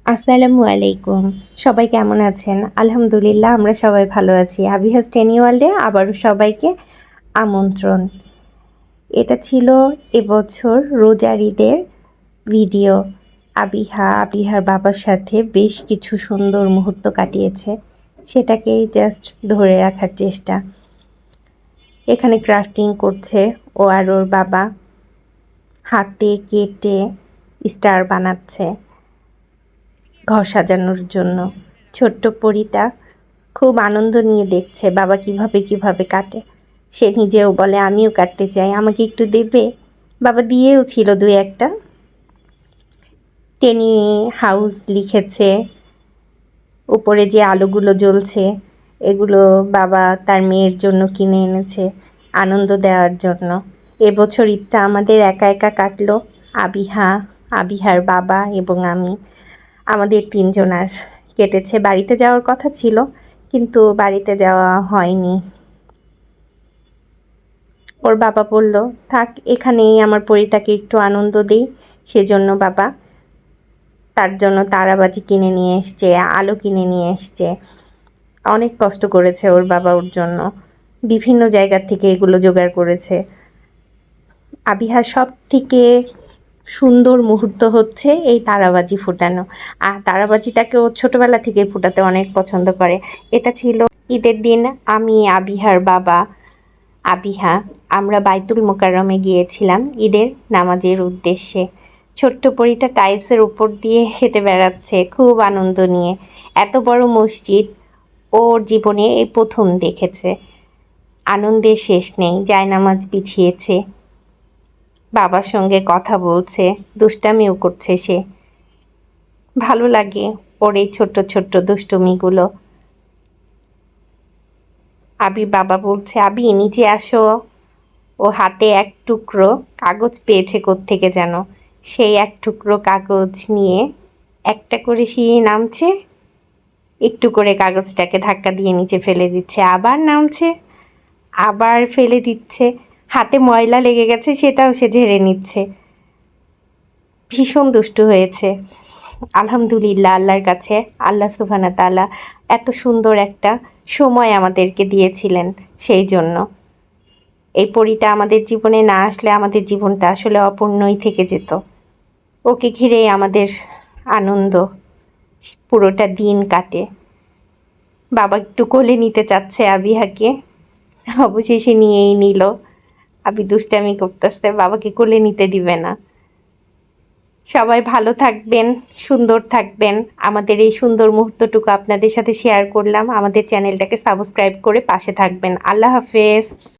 আসসালামু আলাইকুম। সবাই কেমন আছেন? আলহামদুলিল্লাহ আমরা সবাই ভালো আছি। আবিহাস টেনি ওয়ার্ল্ডে আবারও সবাইকে আমন্ত্রণ। এটা ছিল এবছর রোজার ঈদের ভিডিও। আবিহার বাবার সাথে বেশ কিছু সুন্দর মুহূর্ত কাটিয়েছে, সেটাকেই জাস্ট ধরে রাখার চেষ্টা। এখানে ক্রাফটিং করছে ও আর ওর বাবা, হাতে কেটে স্টার বানাচ্ছে ঘর সাজানোর জন্য। ছোট্ট পরীটা খুব আনন্দ নিয়ে দেখছে বাবা কিভাবে কাটে। সে নিজেও বলে আমিও কাটতে চাই, আমাকে একটু দেবে। বাবা দিয়েও ছিল দুই একটা। টেনি হাউস লিখেছে, উপরে যে আলোগুলো জ্বলছে এগুলো বাবা তার মেয়ের জন্য কিনে এনেছে আনন্দ দেওয়ার জন্য। এবছর ঈদটা আমাদের একা একা কাটলো, আবিহার বাবা এবং আমি, আমাদের তিনজনার কেটেছে। বাড়িতে যাওয়ার কথা ছিল কিন্তু বাড়িতে যাওয়া হয়নি। ওর বাবা বলল থাক এখানেই আমার পরীটাকে একটু আনন্দ দেই, সেজন্য বাবা তার জন্য তারাবাজি কিনে নিয়ে এসছে, আলো কিনে নিয়ে এসছে। অনেক কষ্ট করেছে ওর বাবা ওর জন্য, বিভিন্ন জায়গার থেকে এগুলো জোগাড় করেছে। আবিহার সব থেকে সুন্দর মুহূর্ত হচ্ছে এই তারাবাজি ফুটানো। আর তারাবাজিটাকে ও ছোটোবেলা থেকে ফুটাতে অনেক পছন্দ করে। এটা ছিল ঈদের দিন আমি, আবিহার বাবা, আমরা বাইতুল মোকাররমে গিয়েছিলাম ঈদের নামাজের উদ্দেশ্যে। ছোট্ট পরীটা টাইলসের উপর দিয়ে হেঁটে বেড়াচ্ছে খুব আনন্দ নিয়ে। এত বড় মসজিদ ওর জীবনে এই প্রথম দেখেছে। আনন্দের শেষ নেই, জায়নামাজ বিছিয়েছে, বাবার সঙ্গে কথা বলছে, দুষ্টামিও করছে সে। ভালো লাগে ওর এই ছোট্ট দুষ্টুমিগুলো। বাবা বলছে আবি নিচে আসো। ও হাতে এক টুকরো কাগজ পেয়েছে কোত্থেকে যেন, সেই এক টুকরো কাগজ নিয়ে একটা করে সিঁড়ি নামছে, একটু করে কাগজটাকে ধাক্কা দিয়ে নিচে ফেলে দিচ্ছে, আবার নামছে, আবার ফেলে দিচ্ছে। হাতে ময়লা লেগে গেছে সেটাও সে ঝেড়ে নিচ্ছে। ভীষণ দুষ্টু হয়েছে। আলহামদুলিল্লাহ আল্লাহর কাছে, আল্লাহ সুবহানাহু ওয়া তাআলা এত সুন্দর একটা সময় আমাদেরকে দিয়েছিলেন, সেই জন্য। এই পরীটা আমাদের জীবনে না আসলে আমাদের জীবনটা আসলে অপূর্ণই থেকে যেত। ওকে ঘিরেই আমাদের আনন্দ পুরোটা দিন কাটে। বাবা একটু কোলে নিতে চাচ্ছে আবিহাকে, অবশেষে নিয়েই নিল। আবি দুষ্টামি করতেছে, বাবাকে কোলে নিতে দিবে না। সবাই ভালো থাকবেন, সুন্দর থাকবেন। আমাদের এই সুন্দর মুহূর্তটুকু আপনাদের সাথে শেয়ার করলাম। আমাদের চ্যানেলটাকে সাবস্ক্রাইব করে পাশে থাকবেন। আল্লাহ হাফেজ।